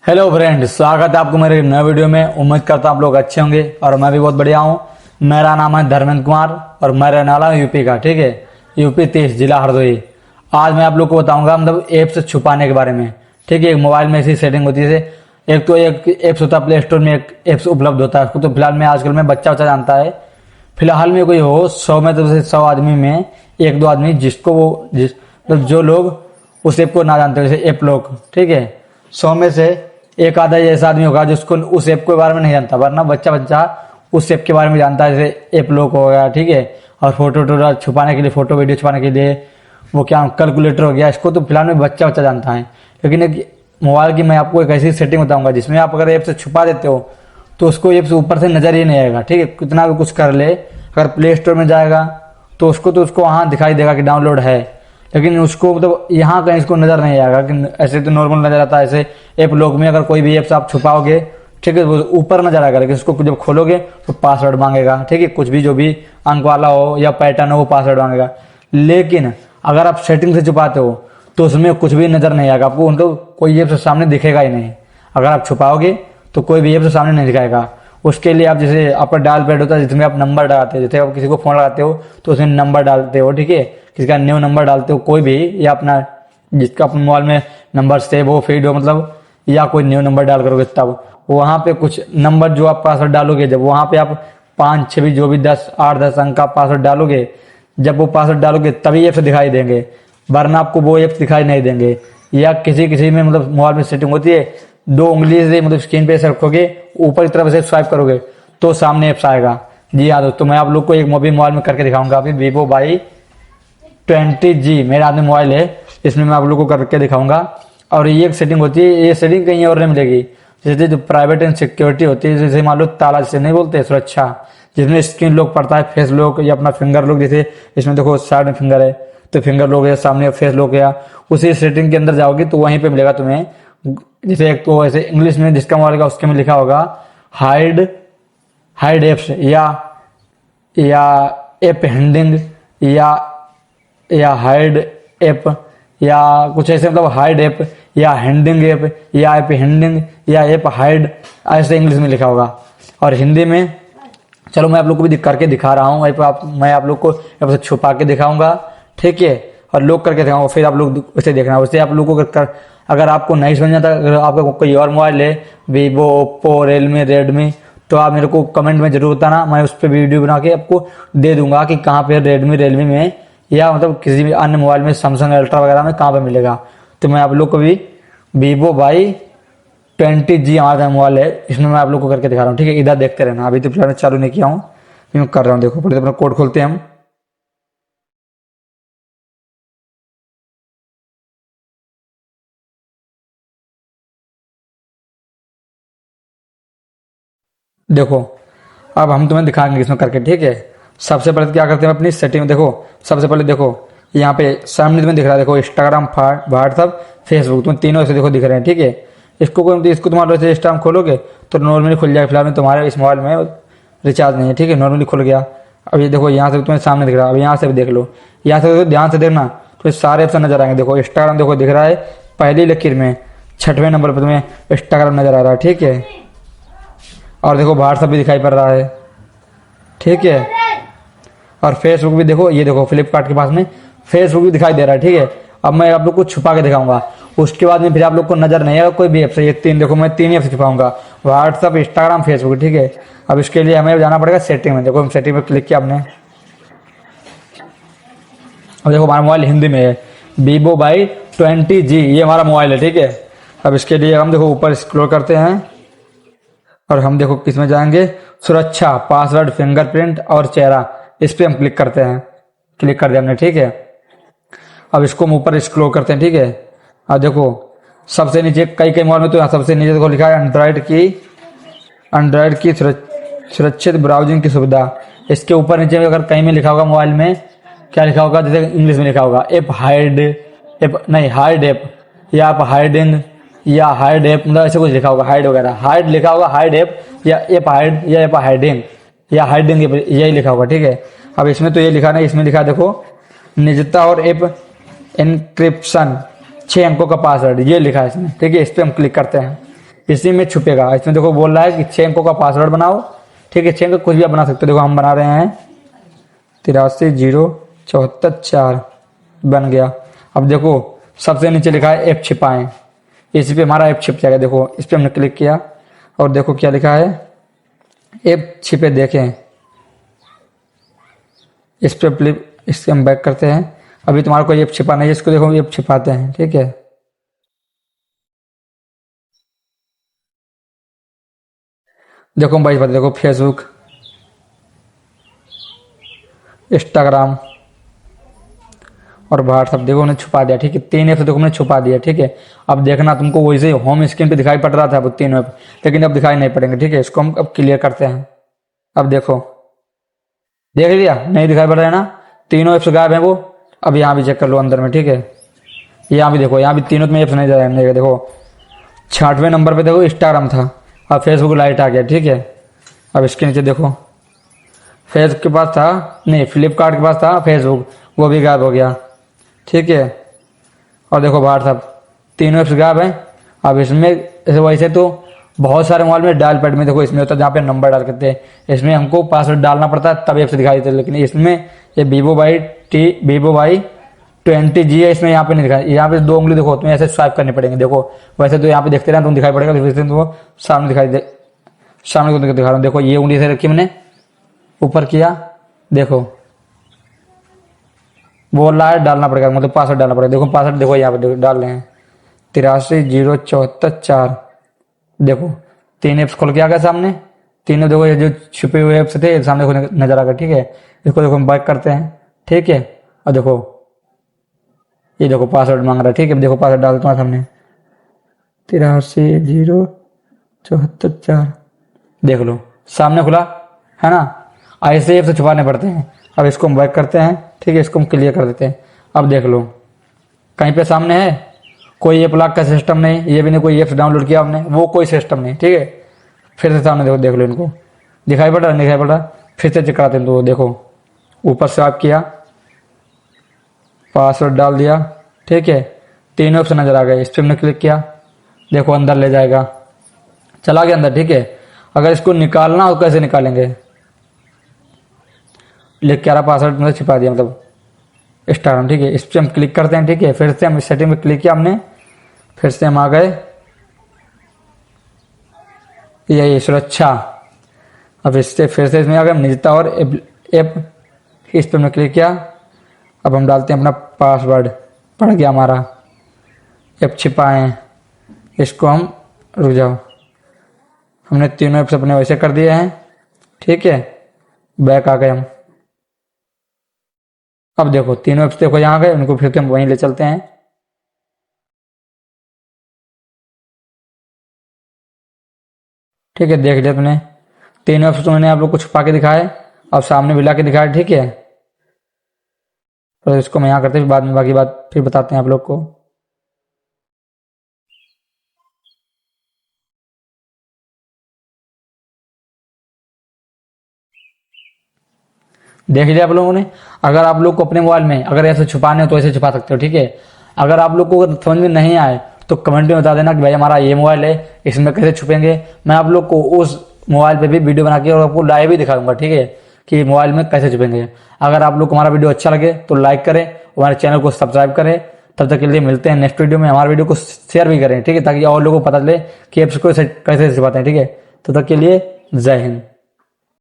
Hello friend, स्वागत है आपको मेरे नए वीडियो में। उम्मीद करता हूँ आप लोग अच्छे होंगे और मैं भी बहुत बढ़िया हूँ। मेरा नाम है धर्मेंद्र कुमार और मैं रहने वाला हूँ यूपी का। ठीक है, यूपी 30 जिला हरदोई। आज मैं आप लोग को बताऊंगा मतलब ऐप्स छुपाने के बारे में। ठीक है, मोबाइल में ऐसी सेटिंग होती है। एक तो एक ऐप्स होता है प्ले स्टोर में, एक ऐप्स उपलब्ध होता है उसको तो फिलहाल में आजकल में बच्चा जानता है। फिलहाल में कोई हो 100 में तो 100 आदमी में एक दो आदमी जिसको वो जो लोग उस ऐप को ना जानते हो, जैसे ऐप लोग। ठीक है, 100 में से एक आधा ऐसा आदमी होगा जिसको उस ऐप के बारे में नहीं जानता, वरना बच्चा बच्चा उस ऐप के बारे में जानता है। जैसे ऐप लोग हो गया, ठीक है, और फोटो छुपाने के लिए, फोटो वीडियो छुपाने के लिए वो क्या कैलकुलेटर हो गया, इसको तो फिलहाल में बच्चा बच्चा जानता है। लेकिन एक मोबाइल की मैं आपको एक ऐसी सेटिंग बताऊंगा जिसमें आप अगर ऐप से छुपा देते हो तो उसको ऐप से ऊपर से नजर ही नहीं आएगा। ठीक है, कितना भी कुछ कर ले, अगर प्ले स्टोर में जाएगा तो उसको वहाँ दिखाई देगा कि डाउनलोड है, लेकिन उसको मतलब यहाँ कहीं इसको नजर नहीं आएगा। कि ऐसे तो नॉर्मल नजर आता है। ऐसे ऐप लोग में अगर कोई भी ऐप्स आप छुपाओगे, ठीक है, वो ऊपर नजर आएगा, लेकिन उसको जब खोलोगे तो पासवर्ड मांगेगा। ठीक है, कुछ भी जो भी अंक वाला हो या पैटर्न हो वो पासवर्ड मांगेगा। लेकिन अगर आप सेटिंग से छुपाते हो तो उसमें कुछ भी नजर नहीं आएगा आपको, मतलब कोई ऐप सामने दिखेगा ही नहीं। अगर आप छुपाओगे तो कोई भी ऐप सामने नहीं दिखाएगा। उसके लिए आप जैसे आपका डायल पैड होता है जिसमें आप नंबर डालते हो, जैसे आप किसी को फोन लगाते हो तो उसमें नंबर डालते हो। ठीक है, किसी का न्यू नंबर डालते हो कोई भी, या अपना जिसका अपने मोबाइल में नंबर सेव हो, फीड हो मतलब, या कोई न्यू नंबर डाल करोगे तब वहां पे कुछ नंबर जो आप पासवर्ड डालोगे, जब वहां पे आप 5 6 भी जो भी 10 8 10 अंक का पासवर्ड डालोगे, जब वो पासवर्ड डालोगे तभी ऐप्स दिखाई देंगे, वरना आपको वो ऐप्स दिखाई नहीं देंगे। या किसी किसी में मतलब मोबाइल में सेटिंग होती है, 2 उंगली से मतलब स्क्रीन पे ऐसे रखोगे, ऊपर की तरफ से स्वाइप करोगे तो सामने ऐप्स आएगा। जी हाँ दोस्तों, मैं आप लोग को एक मोबाइल में करके दिखाऊंगा। अभी वीवो वाई 20G मेरे हाथ में मोबाइल है, इसमें मैं आप लोग को करके दिखाऊंगा। और ये एक सेटिंग होती है, ये सेटिंग कहीं और नहीं मिलेगी। जैसे जो प्राइवेट एंड सिक्योरिटी होती है, जैसे मान लो ताला से नहीं बोलते सुरक्षा, जिसमें स्क्रीन लॉक पड़ता है, फेस लॉक या अपना फिंगर लॉक। जैसे इसमें देखो साइड में फिंगर है तो फिंगर लॉक है, सामने फेस लॉक है, उसी सेटिंग के अंदर जाओगे तो वहीं पे मिलेगा तुम्हें। जैसे एक तो ऐसे इंग्लिश में जिसका मोबाइल का उसके में लिखा होगा हाइड एप्स या ऐप हैंडिंग या हाइड ऐप या कुछ ऐसे, मतलब हाइड ऐप या हैंडिंग ऐप या ऐप हैंडिंग या ऐप हाइड, ऐसे इंग्लिश में लिखा होगा। और हिंदी में चलो मैं आप लोग को भी करके दिखा रहा हूँ। मैं आप लोग को ऐप से छुपा के दिखाऊंगा, ठीक है, और लॉक करके दिखाऊंगा, फिर आप लोग उसे देखना। वैसे आप लोग को अगर आपको नहीं समझ आता, अगर आपका कोई और मोबाइल है, वीवो, ओप्पो, रियलमी, रेडमी, तो आप मेरे को कमेंट में जरूर बताना। मैं उस पर वीडियो बना के आपको दे दूंगा कि कहाँ पे रियलमी में या मतलब किसी भी अन्य मोबाइल में, सैमसंग अल्ट्रा वगैरह में कहाँ पे मिलेगा। तो मैं आप लोग को भी वीवो वाई 20G हमारा मोबाइल है, इसमें मैं आप लोग को करके दिखा रहा हूँ। ठीक है, इधर देखते रहना। अभी तो फिलहाल मैं चालू नहीं किया हूँ, मैं कर रहा हूँ। देखो पहले अपना कोड खोलते हैं हम। देखो अब हम तुम्हें दिखाएंगे इसमें करके। ठीक है, सबसे पहले क्या करते हैं अपनी सेटिंग में। देखो सबसे पहले देखो यहाँ पे सामने तुम्हें दिख रहा है, देखो इंस्टाग्राम, व्हाट्सअप, फेसबुक, तुम्हें तीनों ऐसे देखो दिख रहे हैं। ठीक है, इसको तुम्हारे से इंस्टाग्राम खोलोगे तो नॉर्मली खुल जाएगा। फिलहाल में तुम्हारे इस मोबाइल में रिचार्ज नहीं है। ठीक है, नॉर्मली खुल गया। अब ये देखो यहाँ से तुम्हें सामने दिख रहा है, अब यहाँ से भी देख लो, यहाँ से देखो, ध्यान से देखना तो सारे ऑप्शन नजर आएंगे। देखो इंस्टाग्राम देखो दिख रहा है पहली लकीर में, 6वें नंबर पर तुम्हें इंस्टाग्राम नजर आ रहा है। ठीक है, और देखो व्हाट्सअप भी दिखाई पड़ रहा है। ठीक है, और फेसबुक भी देखो, ये देखो फ्लिपकार्ट के पास में फेसबुक भी दिखाई दे रहा है। ठीक है, अब मैं आप लोग को छुपा के दिखाऊंगा, उसके बाद में फिर आप लोग को नजर नहीं आएगा कोई भी ऐप से। ये तीन देखो, मैं 3 ऐप से छुपाऊंगा, व्हाट्सअप, इंस्टाग्राम, फेसबुक। ठीक है, अब इसके लिए हमें जाना पड़ेगा सेटिंग में। देखो हम सेटिंग में क्लिक किया हमने, अब देखो हमारा मोबाइल हिंदी में है, वीवो वाई 20G ये हमारा मोबाइल है। ठीक है, अब इसके लिए हम देखो ऊपर स्क्रॉल करते हैं और हम देखो किस में जाएंगे, सुरक्षा, पासवर्ड, फिंगरप्रिंट और चेहरा, इस पे हम क्लिक करते हैं। क्लिक कर दिया हमने। ठीक है, अब इसको हम ऊपर स्क्रॉल करते हैं। ठीक है, अब देखो सबसे नीचे कई मोबाइल में तो यहाँ सबसे नीचे देखो लिखा है एंड्रॉइड की सुरक्षित ब्राउजिंग की सुविधा। इसके ऊपर नीचे अगर कहीं में लिखा होगा मोबाइल में, क्या लिखा होगा, जैसे इंग्लिश में लिखा होगा ऐप हाइड ऐप या आप हाइडिंग या हाइड ऐप, मतलब ऐसे कुछ लिखा होगा, हाइड वगैरह, हाइड लिखा होगा, हाइड ऐप या ऐप हाइड या ऐप हाइडिंग या हाइडिंग यही लिखा होगा। ठीक है, अब इसमें तो ये लिखा नहीं, इसमें लिखा देखो निजता और ऐप एनक्रिप्शन 6 अंकों का पासवर्ड, ये लिखा है इसमें। ठीक है, इस पर हम क्लिक करते हैं। इसी में छुपेगा। इसमें देखो बोल रहा है कि 6 अंकों का पासवर्ड बनाओ, ठीक है। 6 अंक कुछ भी आप बना सकते हो। देखो हम बना रहे हैं 830474 बन गया। अब देखो सबसे नीचे लिखा है ऐप छिपाएं, इसी पे हमारा ऐप छिप जाएगा। देखो इस पे हमने क्लिक किया और देखो क्या लिखा है, ऐप छिपे देखें। इस पे फ्लिप, इससे हम बैक करते हैं। अभी तुम्हारा कोई ऐप छिपा नहीं है, इसको देखो ऐप छिपाते हैं, ठीक है। देखो भाई बात, देखो फेसबुक, इंस्टाग्राम और व्हाट्सअप, देखो हमने छुपा दिया, ठीक है। 3 ऐप देखो हमने छुपा दिया, ठीक है। अब देखना तुमको वैसे होम स्क्रीन पे दिखाई पड़ रहा था वो 3 ऐप, लेकिन अब दिखाई नहीं पड़ेंगे, ठीक है। इसको हम अब क्लियर करते हैं। अब देखो देख लिया, नहीं दिखाई पड़ रहा है ना, तीनों ऐप्स गायब है वो। अब यहाँ भी चेक कर लो अंदर में, ठीक है। यहाँ भी देखो, यहाँ भी तीनों में ऐप्स नहीं जा रहे हैं। देखो 6वें नंबर पे देखो इंस्टाग्राम था, अब फेसबुक लाइट आ गया, ठीक है। अब इसके नीचे देखो फेसबुक के पास था, नहीं फ्लिपकार्ट के पास था फेसबुक, वो भी गायब हो गया, ठीक है। और देखो व्हाट्सअप, तीनों ऐप्स गायब हैं। अब इसमें वैसे तो बहुत सारे मोबाइल में डायल पैड में देखो इसमें होता है जहाँ पे नंबर डाल करते हैं, इसमें हमको पासवर्ड डालना पड़ता है तब ऐप्स दिखाई देते हैं। लेकिन इसमें ये Vivo Y20G है, इसमें यहाँ पे नहीं दिखाई। यहाँ पे 2 उंगली देखो तुम्हें ऐसे स्वाइप करने पड़ेंगे। देखो वैसे तो यहाँ पे देखते रहे तुम दिखाई पड़ेगा, वैसे तुमको सामने दिखाई दे, सामने को दिखा रहा हूँ। देखो ये उंगली से रखी मैंने, ऊपर किया, देखो बोल रहा है डालना पड़ेगा, मतलब पासवर्ड डालना पड़ेगा। देखो पासवर्ड देखो यहाँ पे देखो डाल रहे हैं 830474। देखो 3 ऐप्स खोल के आ गए सामने, तीनों देखो ये जो छुपे हुए ऐप्स थे सामने को नजर आ गए, ठीक है। इसको देखो हम बैक करते हैं, ठीक है। और देखो ये देखो पासवर्ड मांग रहा है, ठीक है। देखो पासवर्ड डाल तुम्हारे सामने 830474, देख लो सामने खुला है ना। ऐसे ऐप से छुपाने पड़ते हैं। अब इसको हम बैक करते हैं, ठीक है। इसको हम क्लियर कर देते हैं। अब देख लो कहीं पे सामने है, कोई ऐप लॉक का सिस्टम नहीं, ये भी नहीं कोई ऐप्स डाउनलोड किया आपने, वो कोई सिस्टम नहीं, ठीक है। फिर से सामने देखो, देख लो इनको दिखाई पड़ रहा है, नहीं दिखाई पड़ रहा, फिर से चेक कराते हैं। तो देखो ऊपर से आप किया, पासवर्ड डाल दिया, ठीक है। 3 ऑप्शन नजर आ गए, इस पर हमने क्लिक किया, देखो अंदर ले जाएगा, चला गया अंदर, ठीक है। अगर इसको निकालना हो कैसे निकालेंगे, लिख के आ रहा पासवर्ड मतलब छिपा दिया, मतलब इंस्टाग्राम, ठीक है। इस पर हम क्लिक करते हैं, ठीक है। फिर से हम इस सेटिंग में क्लिक किया हमने, फिर से हम आ गए यही सुरक्षा। अब इससे फिर से इसमें आ गए निजता और ऐप, इस पर हमने क्लिक किया। अब हम डालते हैं अपना पासवर्ड, पड़ गया हमारा, ऐप छिपाएं, इसको हम रुक जाओ, हमने 3 ऐप्स अपने वैसे कर दिए हैं, ठीक है। बैक आ गए हम। अब देखो 3 ऐप्स देखो यहाँ गए, उनको फिर से हम वहीं ले चलते हैं, ठीक है। देख लिया तुमने 3 ऐप्स, तो मैंने आप लोग को छुपा के दिखाए, अब सामने मिला के दिखाया, ठीक है। तो इसको मैं यहाँ करते हैं, बाद में बाकी बात फिर बताते हैं आप लोग को। देख लिया आप लोगों ने। अगर आप लोग को अपने मोबाइल में अगर ऐसे छुपाने हो तो ऐसे छुपा सकते हो, ठीक है। अगर आप लोग को समझ में नहीं आए तो कमेंट में बता देना कि भाई हमारा ये मोबाइल है, इसमें कैसे छुपेंगे। मैं आप लोग को उस मोबाइल पे भी वीडियो बना के और आपको लाइव भी दिखाऊंगा, ठीक है, कि मोबाइल में कैसे छुपेंगे। अगर आप लोग को हमारा वीडियो अच्छा लगे तो लाइक करें, हमारे चैनल को सब्सक्राइब करें। तब तक के लिए मिलते हैं नेक्स्ट वीडियो में। हमारे वीडियो को शेयर भी करें, ठीक है, ताकि और लोगों को पता चले कि ऐप्स को कैसे छुपाते हैं, ठीक है। तब तक के लिए जय हिंद।